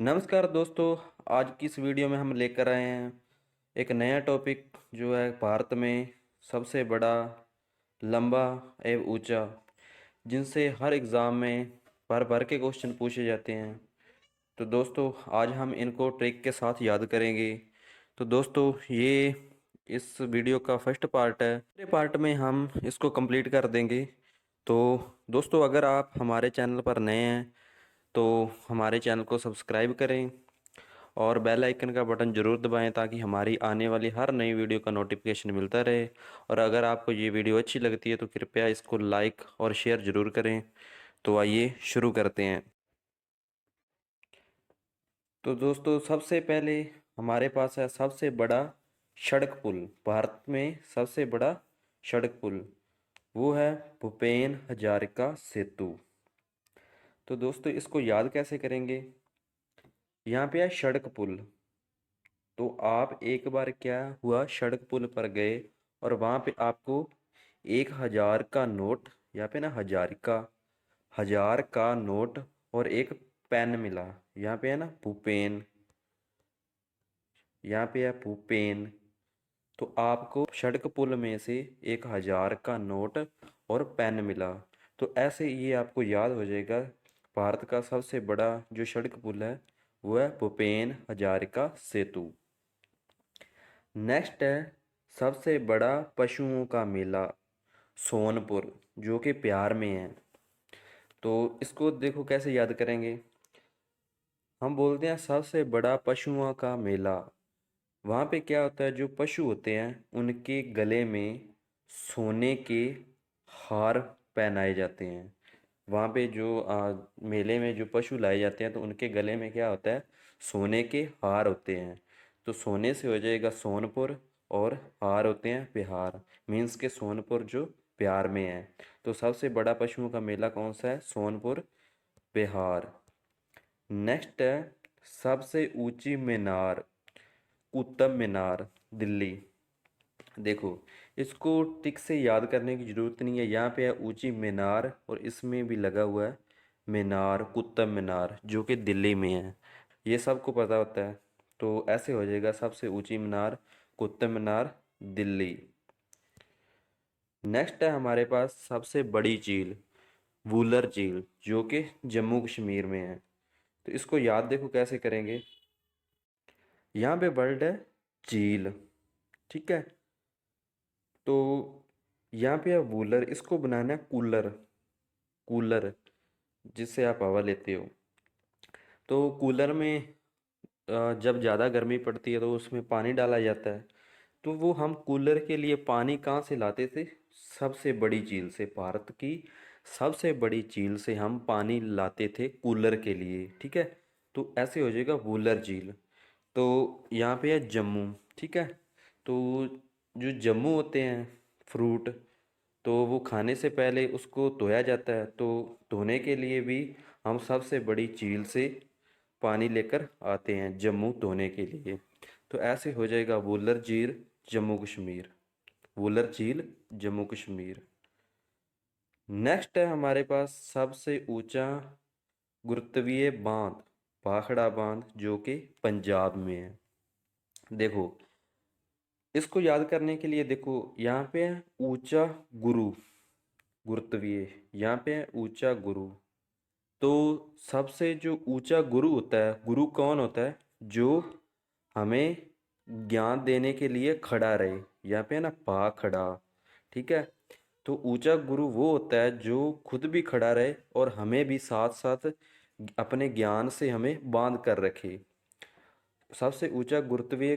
नमस्कार दोस्तों। आज की इस वीडियो में हम लेकर आए हैं एक नया टॉपिक जो है भारत में सबसे बड़ा, लंबा एवं ऊंचा, जिनसे हर एग्ज़ाम में भर भर के क्वेश्चन पूछे जाते हैं। तो दोस्तों आज हम इनको ट्रिक के साथ याद करेंगे। तो दोस्तों ये इस वीडियो का फर्स्ट पार्ट है। अगले पार्ट में हम इसको कंप्लीट कर देंगे। तो दोस्तों अगर आप हमारे चैनल पर नए हैं तो हमारे चैनल को सब्सक्राइब करें और बेल आइकन का बटन ज़रूर दबाएं ताकि हमारी आने वाली हर नई वीडियो का नोटिफिकेशन मिलता रहे। और अगर आपको ये वीडियो अच्छी लगती है तो कृपया इसको लाइक और शेयर ज़रूर करें। तो आइए शुरू करते हैं। तो दोस्तों सबसे पहले हमारे पास है सबसे बड़ा सड़क पुल। भारत में सबसे बड़ा सड़क पुल वो है भूपेन हजारिका सेतु। तो दोस्तों इसको याद कैसे करेंगे? यहाँ पे है सड़क पुल। तो आप एक बार क्या हुआ, सड़क पुल पर गए और वहाँ पे आपको 1,000 का नोट, यहाँ पे ना हजार का नोट और एक पेन मिला। यहाँ पे है ना भूपेन, यहाँ पे है भूपेन। तो आपको सड़क पुल में से 1,000 का नोट और पेन मिला। तो ऐसे ये आपको याद हो जाएगा भारत का सबसे बड़ा जो सड़क पुल है वो है भूपेन हजारिका सेतु। नेक्स्ट है सबसे बड़ा पशुओं का मेला सोनपुर, जो कि बिहार में है। तो इसको देखो कैसे याद करेंगे। हम बोलते हैं सबसे बड़ा पशुओं का मेला। वहाँ पे क्या होता है, जो पशु होते हैं उनके गले में सोने के हार पहनाए जाते हैं। वहाँ पे जो मेले में जो पशु लाए जाते हैं तो उनके गले में क्या होता है, सोने के हार होते हैं। तो सोने से हो जाएगा सोनपुर और हार होते हैं बिहार, मीन्स के सोनपुर जो बिहार में है। तो सबसे बड़ा पशुओं का मेला कौन सा है? सोनपुर, बिहार। नेक्स्ट है सबसे ऊंची मीनार कुतुब मीनार, दिल्ली। देखो इसको टिक से याद करने की ज़रूरत नहीं है। यहाँ पे है ऊंची मीनार और इसमें भी लगा हुआ है मीनार, कुतुब मीनार, जो कि दिल्ली में है। ये सबको पता होता है। तो ऐसे हो जाएगा सबसे ऊंची मीनार कुतुब मीनार, दिल्ली। नेक्स्ट है हमारे पास सबसे बड़ी झील वूलर झील, जो कि जम्मू कश्मीर में है। तो इसको याद देखो कैसे करेंगे। यहाँ पे वर्ड है झील, ठीक है। तो यहाँ पे है वूलर, इसको बनाना है कूलर, कूलर जिससे आप हवा लेते हो। तो कूलर में जब ज़्यादा गर्मी पड़ती है तो उसमें पानी डाला जाता है। तो वो हम कूलर के लिए पानी कहाँ से लाते थे? सबसे बड़ी झील से, भारत की सबसे बड़ी झील से हम पानी लाते थे कूलर के लिए, ठीक है। तो ऐसे हो जाएगा वूलर झील। तो यहाँ पे है जम्मू, ठीक है। तो जो जम्मू होते हैं फ्रूट, तो वो खाने से पहले उसको धोया जाता है। तो धोने के लिए भी हम सबसे बड़ी झील से पानी लेकर आते हैं जम्मू धोने के लिए। तो ऐसे हो जाएगा वुलर झील जम्मू कश्मीर, वुलर झील जम्मू कश्मीर। नेक्स्ट है हमारे पास सबसे ऊंचा गुरुत्वीय बांध भाखड़ा बांध, जो कि पंजाब में है। देखो इसको याद करने के लिए देखो यहाँ पे है ऊंचा गुरु, गुरुत्वीय, यहाँ पे है ऊंचा गुरु। तो सबसे जो ऊंचा गुरु होता है, गुरु कौन होता है? जो हमें ज्ञान देने के लिए खड़ा रहे। यहाँ पे है ना पा खड़ा, ठीक है। तो ऊंचा गुरु वो होता है जो खुद भी खड़ा रहे और हमें भी साथ साथ अपने ज्ञान से हमें बांध कर रखे। सबसे ऊंचा गुरुत्वीय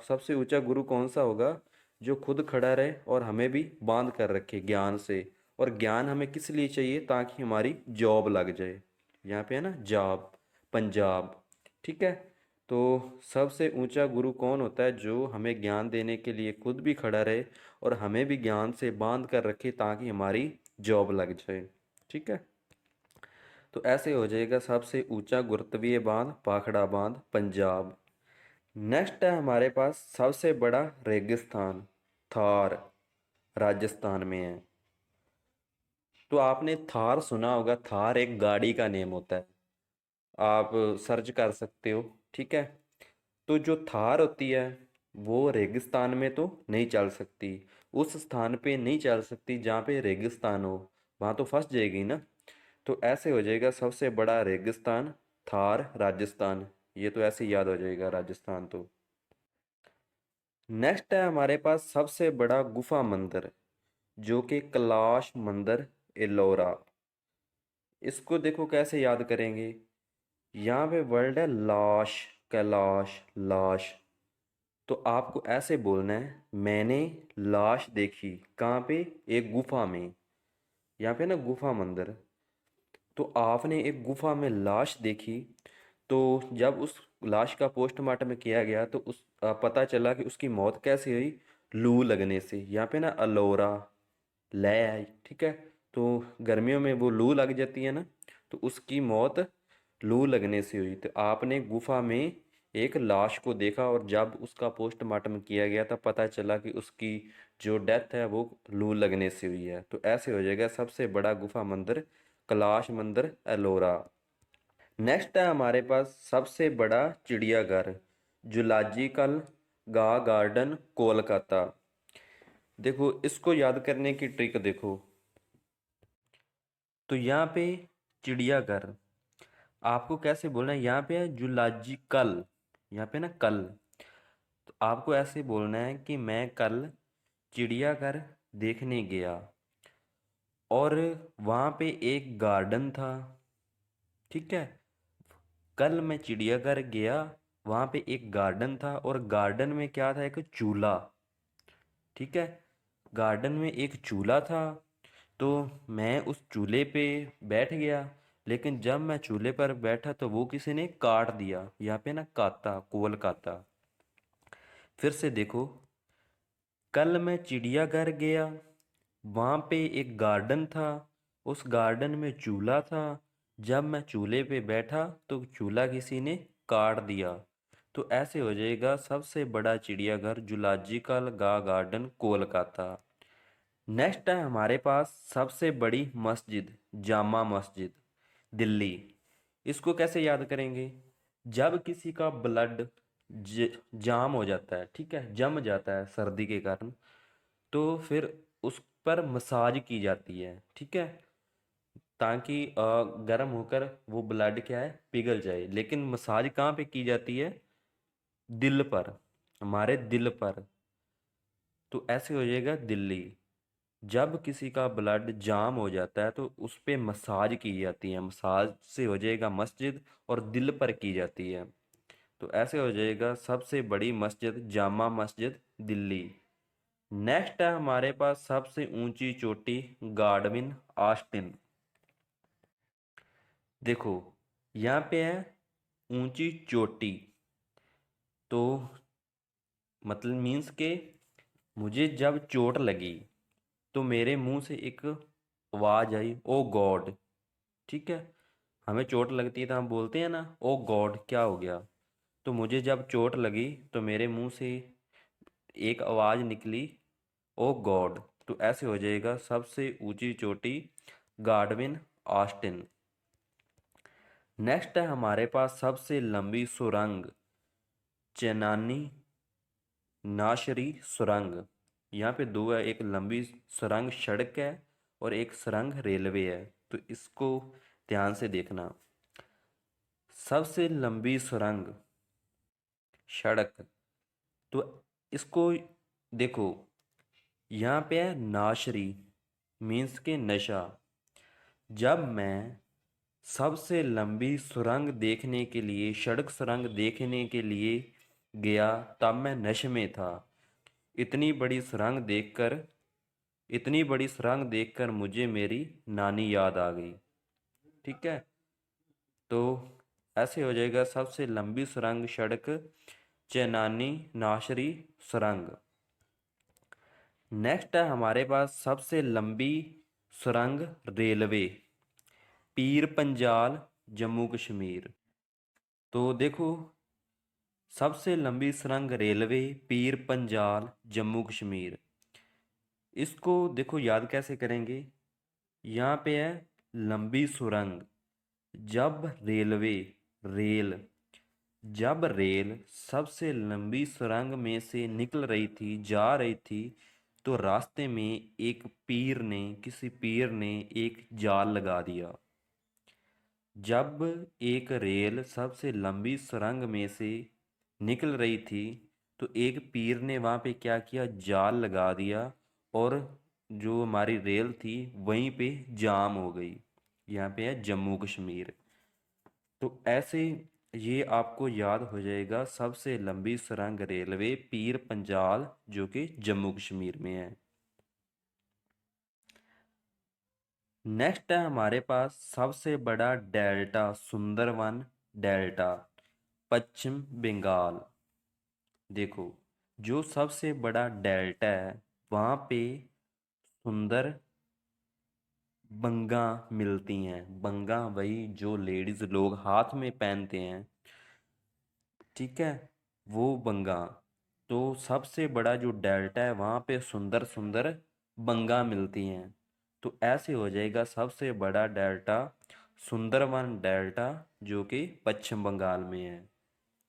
सबसे ऊंचा गुरु कौन सा होगा? जो खुद खड़ा रहे और हमें भी बांध कर रखे ज्ञान से। और ज्ञान हमें किस लिए चाहिए? ताकि हमारी जॉब लग जाए। यहाँ पे है ना जॉब, पंजाब, ठीक है। तो सबसे ऊंचा गुरु कौन होता है? जो हमें ज्ञान देने के लिए खुद भी खड़ा रहे और हमें भी ज्ञान से बांध कर रखे ताकि हमारी जॉब लग जाए, ठीक है। तो ऐसे हो जाएगा सबसे ऊंचा गुरुत्वीय बांध भाखड़ा बांध, पंजाब। नेक्स्ट है हमारे पास सबसे बड़ा रेगिस्तान थार, राजस्थान में है। तो आपने थार सुना होगा, थार एक गाड़ी का नेम होता है। आप सर्च कर सकते हो। ठीक है। तो जो थार होती है वो रेगिस्तान में तो नहीं चल सकती, उस स्थान पे नहीं चल सकती जहाँ पे रेगिस्तान हो, वहाँ तो फंस जाएगी ना। तो ऐसे हो जाएगा सबसे बड़ा रेगिस्तान थार राजस्थान। ये तो ऐसे ही याद हो जाएगा राजस्थान तो। नेक्स्ट है हमारे पास सबसे बड़ा गुफा मंदिर, जो कि कैलाश मंदिर एलोरा। इसको देखो कैसे याद करेंगे। यहाँ पे वर्ड है लाश, कैलाश लाश। तो आपको ऐसे बोलना है, मैंने लाश देखी कहाँ पे, एक गुफा में। यहाँ पे ना गुफा मंदिर, तो आपने एक गुफा में लाश देखी। तो जब उस लाश का पोस्टमार्टम किया गया तो पता चला कि उसकी मौत कैसे हुई, लू लगने से। यहाँ पे ना अलोरा लय आई। ठीक है। तो गर्मियों में वो लू लग जाती है ना, तो उसकी मौत लू लगने से हुई। तो आपने गुफा में एक लाश को देखा और जब उसका पोस्टमार्टम किया गया तब पता चला कि उसकी जो डेथ है वो लू लगने से हुई है। तो ऐसे हो जाएगा सबसे बड़ा गुफा मंदिर कैलाश मंदिर एलोरा। नेक्स्ट है हमारे पास सबसे बड़ा चिड़ियाघर जूलॉजिकल गार्डन कोलकाता। देखो इसको याद करने की ट्रिक देखो। तो यहाँ पे चिड़ियाघर आपको कैसे बोलना है, यहाँ पे है जूलॉजिकल, यहाँ पे ना कल। तो आपको ऐसे बोलना है कि मैं कल चिड़ियाघर देखने गया और वहाँ पे एक गार्डन था। ठीक है। कल मैं चिड़ियाघर गया, वहाँ पे एक गार्डन था और गार्डन में क्या था, एक चूल्हा। ठीक है। गार्डन में एक चूल्हा था। तो मैं उस चूल्हे पे बैठ गया, लेकिन जब मैं चूल्हे पर बैठा तो वो किसी ने काट दिया। यहाँ पे ना काता, कोल काता। फिर से देखो, कल मैं चिड़ियाघर गया, वहाँ पे एक गार्डन था, उस गार्डन में चूल्हा था। जब मैं चूल्हे पे बैठा तो चूल्हा किसी ने काट दिया। तो ऐसे हो जाएगा सबसे बड़ा चिड़ियाघर जूलॉजिकल गार्डन कोलकाता। नेक्स्ट है हमारे पास सबसे बड़ी मस्जिद जामा मस्जिद दिल्ली। इसको कैसे याद करेंगे। जब किसी का ब्लड जाम हो जाता है, ठीक है, जम जाता है सर्दी के कारण, तो फिर उस पर मसाज की जाती है। ठीक है। ताकि गर्म होकर वो ब्लड क्या है, पिघल जाए। लेकिन मसाज कहाँ पे की जाती है, दिल पर, हमारे दिल पर। तो ऐसे हो जाएगा दिल्ली। जब किसी का ब्लड जाम हो जाता है तो उस पे मसाज की जाती है, मसाज से हो जाएगा मस्जिद, और दिल पर की जाती है। तो ऐसे हो जाएगा सबसे बड़ी मस्जिद जामा मस्जिद दिल्ली। नेक्स्ट है हमारे पास सबसे ऊंची चोटी गार्डविन आस्टिन। देखो यहाँ पे है ऊंची चोटी, तो मतलब मीन्स के मुझे जब चोट लगी तो मेरे मुंह से एक आवाज़ आई, ओ गॉड। ठीक है। हमें चोट लगती है तो हम बोलते हैं ना, ओ गॉड क्या हो गया। तो मुझे जब चोट लगी तो मेरे मुंह से एक आवाज़ निकली, ओ गॉड। तो ऐसे हो जाएगा सबसे ऊंची चोटी गार्डविन ऑस्टिन। नेक्स्ट है हमारे पास सबसे लंबी सुरंग चेनानी नाशरी सुरंग। यहाँ पे दो है, एक लंबी सुरंग सड़क है और एक सुरंग रेलवे है। तो इसको ध्यान से देखना। सबसे लंबी सुरंग सड़क, तो इसको देखो, यहाँ पे है नाशरी, मीन्स के नशा। जब मैं सबसे लंबी सुरंग देखने के लिए, सड़क सुरंग देखने के लिए गया, तब मैं नशे में था। इतनी बड़ी सुरंग देखकर, इतनी बड़ी सुरंग देखकर मुझे मेरी नानी याद आ गई। ठीक है। तो ऐसे हो जाएगा सबसे लंबी सुरंग सड़क चेनानी नाशरी सुरंग। नेक्स्ट है हमारे पास सबसे लंबी सुरंग रेलवे पीर पंजाल जम्मू कश्मीर। तो देखो सबसे लंबी सुरंग रेलवे पीर पंजाल जम्मू कश्मीर। इसको देखो याद कैसे करेंगे। यहाँ पे है लंबी सुरंग, जब रेलवे रेल। जब रेल सबसे लंबी सुरंग में से निकल रही थी, जा रही थी, तो रास्ते में किसी पीर ने एक जाल लगा दिया। जब एक रेल सबसे लंबी सुरंग में से निकल रही थी, तो एक पीर ने वहाँ पे क्या किया, जाल लगा दिया, और जो हमारी रेल थी वहीं पे जाम हो गई। यहाँ पे है जम्मू कश्मीर। तो ऐसे ये आपको याद हो जाएगा, सबसे लंबी सुरंग रेलवे पीर पंजाल, जो कि जम्मू कश्मीर में है। नेक्स्ट है हमारे पास सबसे बड़ा डेल्टा, सुंदरवन डेल्टा, पश्चिम बंगाल। देखो, जो सबसे बड़ा डेल्टा है वहाँ पे सुंदर बंगा मिलती हैं। बंगा वही जो लेडीज लोग हाथ में पहनते हैं, ठीक है, वो बंगा। तो सबसे बड़ा जो डेल्टा है वहाँ पे सुंदर सुंदर बंगा मिलती हैं। तो ऐसे हो जाएगा सबसे बड़ा डेल्टा सुंदरवन डेल्टा, जो कि पश्चिम बंगाल में है।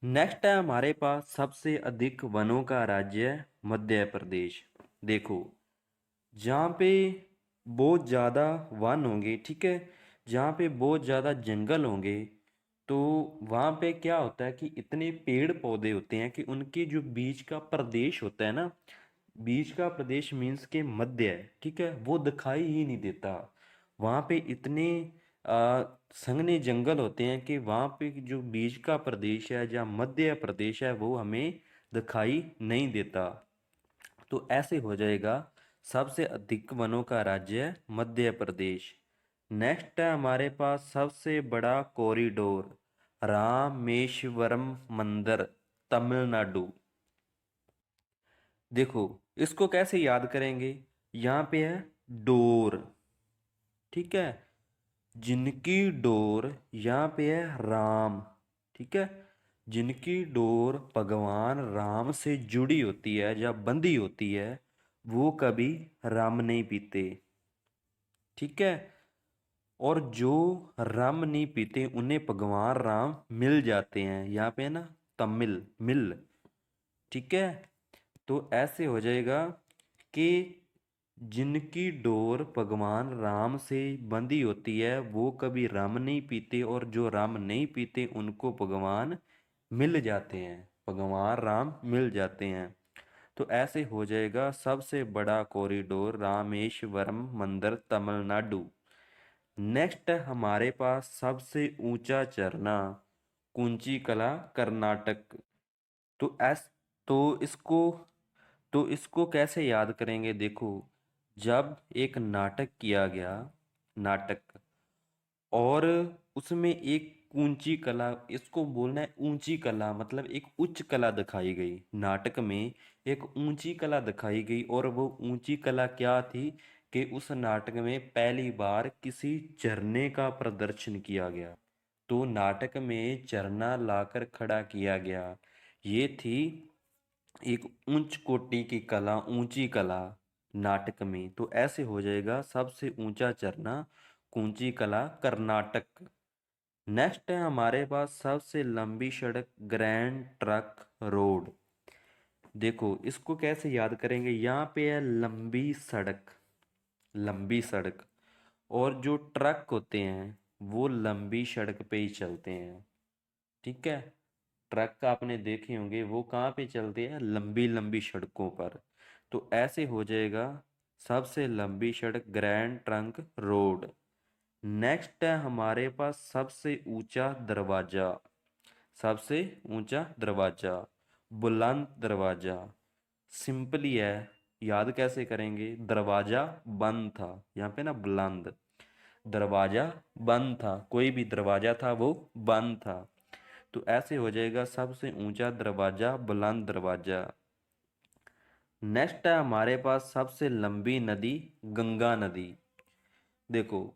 नेक्स्ट है हमारे पास सबसे अधिक वनों का राज्य मध्य प्रदेश। देखो, जहाँ पे बहुत ज़्यादा वन होंगे, ठीक है, जहाँ पे बहुत ज़्यादा जंगल होंगे, तो वहाँ पे क्या होता है कि इतने पेड़ पौधे होते हैं कि उनके जो बीच का प्रदेश होता है ना, बीच का प्रदेश मीन्स के मध्य है, ठीक है, वो दिखाई ही नहीं देता। वहाँ पे इतने संघने जंगल होते हैं कि वहाँ पे जो बीच का प्रदेश है या मध्य प्रदेश है वो हमें दिखाई नहीं देता। तो ऐसे हो जाएगा सबसे अधिक वनों का राज्य है मध्य प्रदेश। नेक्स्ट है हमारे पास सबसे बड़ा कॉरिडोर, रामेश्वरम मंदिर, तमिलनाडु। देखो, इसको कैसे याद करेंगे, यहाँ पे है डोर, ठीक है, जिनकी डोर, यहाँ पे है राम, ठीक है, जिनकी डोर भगवान राम से जुड़ी होती है या बंधी होती है, वो कभी राम नहीं पीते, ठीक है। और जो राम नहीं पीते उन्हें भगवान राम मिल जाते हैं, यहाँ पे है ना तमिल मिल, ठीक है। तो ऐसे हो जाएगा कि जिनकी डोर भगवान राम से बंधी होती है वो कभी राम नहीं पीते, और जो राम नहीं पीते उनको भगवान मिल जाते हैं, भगवान राम मिल जाते हैं। तो ऐसे हो जाएगा सबसे बड़ा कॉरिडोर रामेश्वरम मंदिर, तमिलनाडु। नेक्स्ट हमारे पास सबसे ऊंचा झरना, कुंची कला, कर्नाटक। तो ऐस तो इसको तो इसको कैसे याद करेंगे, देखो, जब एक नाटक किया गया, नाटक, और उसमें एक ऊंची कला, इसको बोलना है ऊंची कला, मतलब एक उच्च कला दिखाई गई, नाटक में एक ऊंची कला दिखाई गई, और वो ऊंची कला क्या थी कि उस नाटक में पहली बार किसी झरने का प्रदर्शन किया गया। तो नाटक में झरना लाकर खड़ा किया गया, ये थी एक उच्च कोटि की कला, ऊंची कला नाटक में। तो ऐसे हो जाएगा सबसे ऊंचा झरना कुंची कला, कर्नाटक। नेक्स्ट है हमारे पास सबसे लंबी सड़क, ग्रैंड ट्रक रोड। देखो, इसको कैसे याद करेंगे, यहाँ पे है लंबी सड़क, लंबी सड़क, और जो ट्रक होते हैं वो लंबी सड़क पे ही चलते हैं, ठीक है। ट्रक आपने देखे होंगे वो कहाँ पे चलते हैं, लंबी लंबी सड़कों पर। तो ऐसे हो जाएगा सबसे लंबी सड़क ग्रैंड ट्रंक रोड। नेक्स्ट है हमारे पास सबसे ऊंचा दरवाजा, सबसे ऊंचा दरवाजा, बुलंद दरवाजा। सिंपली है, याद कैसे करेंगे, दरवाजा बंद था, यहाँ पे ना बुलंद, दरवाजा बंद था, कोई भी दरवाजा था वो बंद था। तो ऐसे हो जाएगा सबसे ऊंचा दरवाजा बुलंद दरवाजा। नेक्स्ट है हमारे पास सबसे लंबी नदी, गंगा नदी। देखो,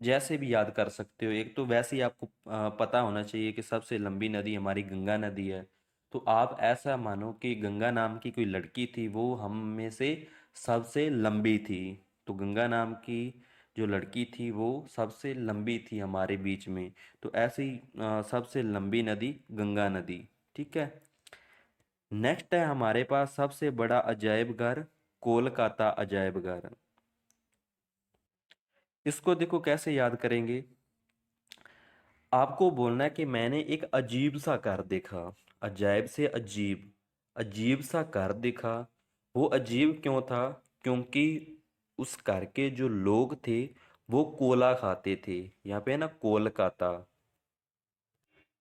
जैसे भी याद कर सकते हो, एक तो वैसे ही आपको पता होना चाहिए कि सबसे लंबी नदी हमारी गंगा नदी है। तो आप ऐसा मानो कि गंगा नाम की कोई लड़की थी, वो हम में से सबसे लंबी थी। तो गंगा नाम की जो लड़की थी वो सबसे लंबी थी हमारे बीच में। तो ऐसे ही सबसे लंबी नदी गंगा नदी। ठीक है। नेक्स्ट है हमारे पास सबसे बड़ा अजायब घर कोलकाता अजायब घर। इसको देखो कैसे याद करेंगे। आपको बोलना है कि मैंने एक अजीब सा घर देखा। अजायब से अजीब, अजीब सा घर देखा। वो अजीब क्यों था? क्योंकि उस घर के जो लोग थे वो कोला खाते थे। यहाँ पे है ना कोलकाता।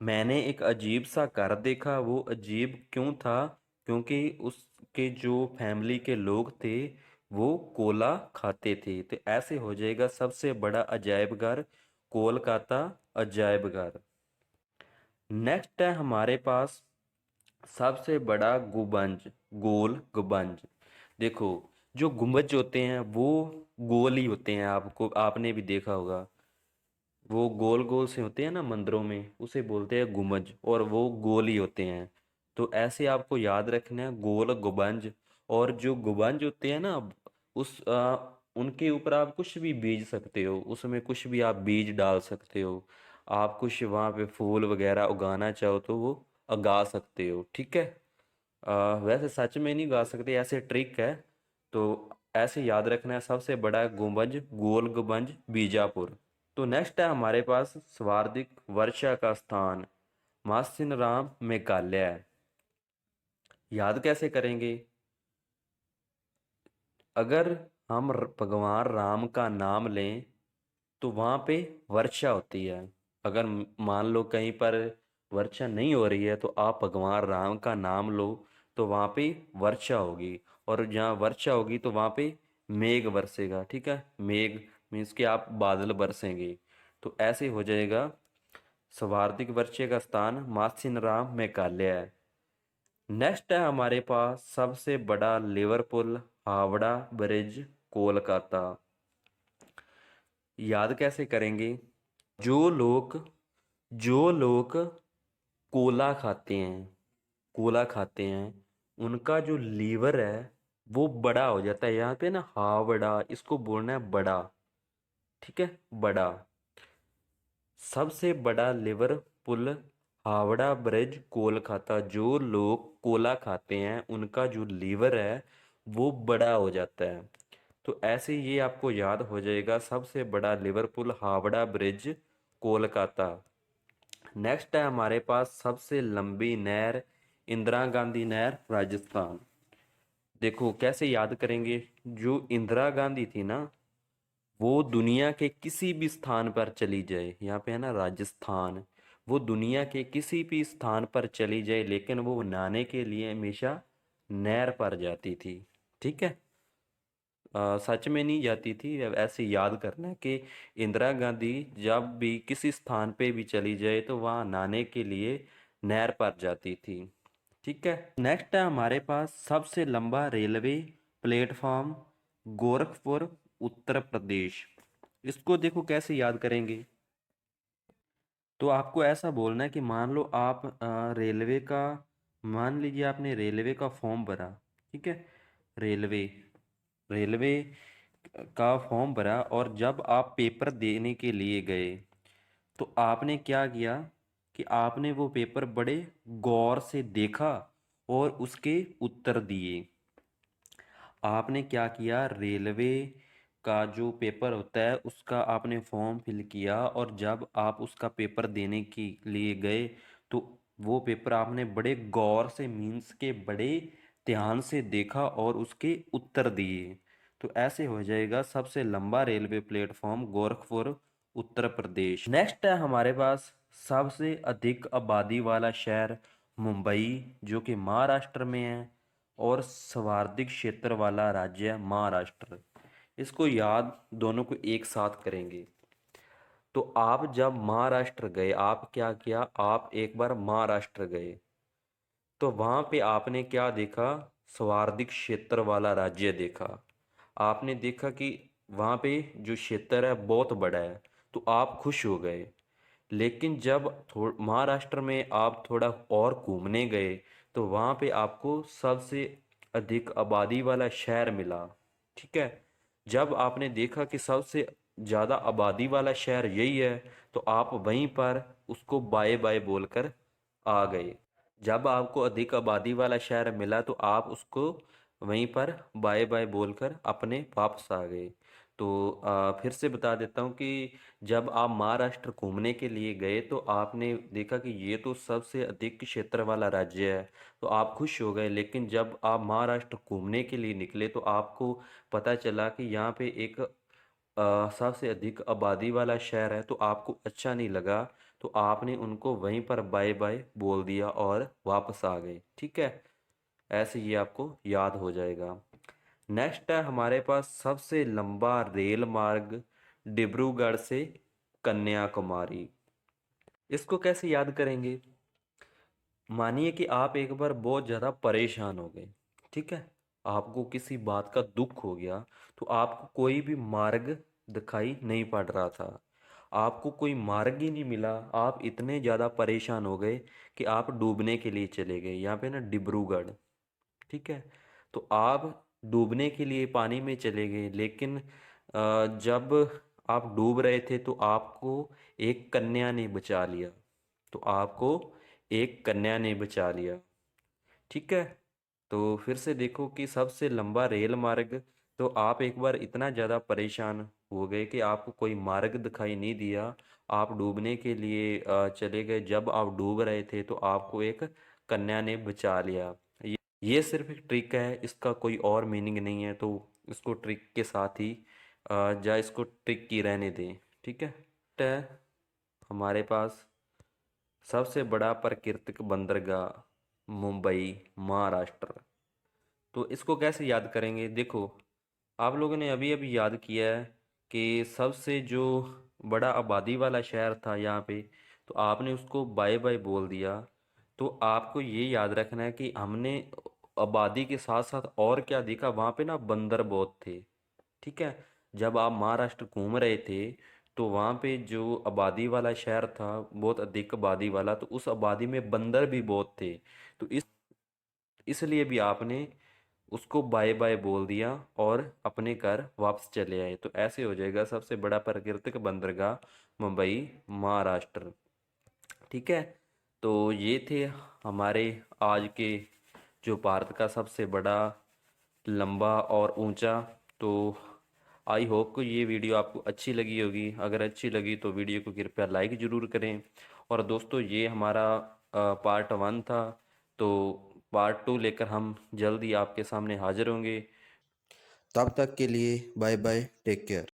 मैंने एक अजीब सा घर देखा, वो अजीब क्यों था? क्योंकि उसके जो फैमिली के लोग थे वो कोला खाते थे। तो ऐसे हो जाएगा सबसे बड़ा अजायब घर कोलकाता अजायब घर। नेक्स्ट है हमारे पास सबसे बड़ा गुंबज गोल गुंबज। देखो, जो गुंबज होते हैं वो गोल ही होते हैं, आपको आपने भी देखा होगा। वो गोल गोल से होते हैं ना मंदिरों में, उसे बोलते हैं गुंबज, और वो गोल ही होते हैं। तो ऐसे आपको याद रखना है गोल गुंबज। और जो गुंबज होते हैं ना, उनके ऊपर आप कुछ भी बीज सकते हो, उसमें कुछ भी आप बीज डाल सकते हो। आप कुछ वहाँ पे फूल वगैरह उगाना चाहो तो वो उगा सकते हो। ठीक है। वैसे सच में नहीं गा सकते, ऐसे ट्रिक है। तो ऐसे याद रखना है सबसे बड़ा गुंबज गोल गुंबज बीजापुर। तो नेक्स्ट है हमारे पास स्वार्दिक वर्षा का स्थान मासिनराम मेघालय। याद कैसे करेंगे? अगर हम भगवान राम का नाम लें तो वहाँ पे वर्षा होती है। अगर मान लो कहीं पर वर्षा नहीं हो रही है तो आप भगवान राम का नाम लो तो वहाँ पे वर्षा होगी। और जहाँ वर्षा होगी तो वहाँ पे मेघ बरसेगा। ठीक है। मेघ मीन्स कि आप बादल बरसेंगे। तो ऐसे हो जाएगा स्वार्थिक वर्षा का स्थान मासिनराम मेघालय। नेक्स्ट है हमारे पास सबसे बड़ा लिवरपूल हावड़ा ब्रिज कोलकाता। याद कैसे करेंगे? जो लोग जो लोग कोला खाते हैं, कोला खाते हैं, उनका जो लीवर है वो बड़ा हो जाता है। यहाँ पे ना हावड़ा, इसको बोलना है बड़ा। ठीक है, बड़ा। सबसे बड़ा लिवरपूल हावड़ा ब्रिज कोलकाता। जो लोग कोला खाते हैं उनका जो लीवर है वो बड़ा हो जाता है। तो ऐसे ये आपको याद हो जाएगा सबसे बड़ा Liverpool Howrah bridge Kolkata. Next है हमारे पास सबसे लंबी नहर इंदिरा गांधी नहर राजस्थान। देखो कैसे याद करेंगे। जो इंदिरा गांधी थी ना, वो दुनिया के किसी भी स्थान पर चली जाए, यहाँ पे है ना राजस्थान, वो दुनिया के किसी भी स्थान पर चली जाए लेकिन वो नहाने के लिए हमेशा नहर पर जाती थी। ठीक है। सच में नहीं जाती थी। अब ऐसे याद करना है कि इंदिरा गांधी जब भी किसी स्थान पे भी चली जाए तो वहाँ नहाने के लिए नहर पर जाती थी। ठीक है। नेक्स्ट है हमारे पास सबसे लंबा रेलवे प्लेटफॉर्म गोरखपुर उत्तर प्रदेश। इसको देखो कैसे याद करेंगे। तो आपको ऐसा बोलना है कि मान लो आप रेलवे का, मान लीजिए आपने रेलवे का फॉर्म भरा। ठीक है। रेलवे रेलवे का फॉर्म भरा और जब आप पेपर देने के लिए गए तो आपने क्या किया कि आपने वो पेपर बड़े गौर से देखा और उसके उत्तर दिए। आपने क्या किया, रेलवे का जो पेपर होता है उसका आपने फॉर्म फिल किया और जब आप उसका पेपर देने के लिए गए तो वो पेपर आपने बड़े गौर से, मीन्स के बड़े ध्यान से देखा और उसके उत्तर दिए। तो ऐसे हो जाएगा सबसे लंबा railway platform Gorakhpur Uttar Pradesh. Next है हमारे पास सबसे अधिक आबादी वाला शहर मुंबई, जो कि महाराष्ट्र में है, और सर्वाधिक क्षेत्र वाला राज्य है महाराष्ट्र। इसको याद दोनों को एक साथ करेंगे। तो आप जब महाराष्ट्र गए, आप क्या किया, आप एक बार महाराष्ट्र गए तो वहाँ पे आपने क्या देखा, सर्वाधिक क्षेत्र वाला राज्य देखा। आपने देखा कि वहाँ पे जो क्षेत्र है बहुत बड़ा है, तो आप खुश हो गए। लेकिन जब महाराष्ट्र में आप थोड़ा और घूमने गए तो वहाँ पे आपको सबसे अधिक आबादी वाला शहर मिला। ठीक है। जब आपने देखा कि सबसे ज़्यादा आबादी वाला शहर यही है, तो आप वहीं पर उसको बाय बाय बोलकर आ गए। जब आपको अधिक आबादी वाला शहर मिला तो आप उसको वहीं पर बाय बाय बोलकर अपने वापस आ गए। तो फिर से बता देता हूँ कि जब आप महाराष्ट्र घूमने के लिए गए तो आपने देखा कि ये तो सबसे अधिक क्षेत्र वाला राज्य है, तो आप खुश हो गए। लेकिन जब आप महाराष्ट्र घूमने के लिए निकले तो आपको पता चला कि यहाँ पे एक सबसे अधिक आबादी वाला शहर है, तो आपको अच्छा नहीं लगा। तो आपने उनको वहीं पर बाय बाय बोल दिया और वापस आ गए। ठीक है, ऐसे ये आपको याद हो जाएगा। नेक्स्ट है हमारे पास सबसे लंबा रेल मार्ग डिब्रूगढ़ से कन्याकुमारी। इसको कैसे याद करेंगे? मानिए कि आप एक बार बहुत ज़्यादा परेशान हो गए, ठीक है, आपको किसी बात का दुख हो गया, तो आपको कोई भी मार्ग दिखाई नहीं पड़ रहा था, आपको कोई मार्ग ही नहीं मिला, आप इतने ज़्यादा परेशान हो गए कि आप डूबने के लिए चले गए। यहाँ पे ना डिब्रूगढ़, ठीक है, तो आप डूबने के लिए पानी में चले गए। लेकिन जब आप डूब रहे थे तो आपको एक कन्या ने बचा लिया, तो आपको एक कन्या ने बचा लिया। ठीक है, तो फिर से देखो कि सबसे लंबा रेल मार्ग, तो आप एक बार इतना ज़्यादा परेशान हो गए कि आपको कोई मार्ग दिखाई नहीं दिया, आप डूबने के लिए चले गए। जब आप डूब रहे थे तो आपको एक कन्या ने बचा लिया। ये सिर्फ एक ट्रिक है, इसका कोई और मीनिंग नहीं है, तो इसको ट्रिक के साथ ही या इसको ट्रिक की रहने दें। ठीक है हमारे पास सबसे बड़ा प्राकृतिक बंदरगाह मुंबई महाराष्ट्र। तो इसको कैसे याद करेंगे? देखो, आप लोगों ने अभी अभी याद किया है कि सबसे जो बड़ा आबादी वाला शहर था यहाँ पे, तो आपने उसको बाय बाय बोल दिया। तो आपको ये याद रखना है कि हमने आबादी के साथ साथ और क्या देखा, वहाँ पे ना बंदर बहुत थे। ठीक है, जब आप महाराष्ट्र घूम रहे थे तो वहाँ पे जो आबादी वाला शहर था, बहुत अधिक आबादी वाला, तो उस आबादी में बंदर भी बहुत थे। तो इसलिए भी आपने उसको बाय बाय बोल दिया और अपने घर वापस चले आए। तो ऐसे हो जाएगा सबसे बड़ा प्राकृतिक बंदरगाह मुंबई महाराष्ट्र। ठीक है, तो ये थे हमारे आज के जो भारत का सबसे बड़ा, लंबा और ऊंचा। तो आई होप कि ये वीडियो आपको अच्छी लगी होगी। अगर अच्छी लगी तो वीडियो को कृपया लाइक ज़रूर करें। और दोस्तों, ये हमारा पार्ट 1 था, तो पार्ट 2 लेकर हम जल्द ही आपके सामने हाजिर होंगे। तब तक के लिए बाय बाय, टेक केयर।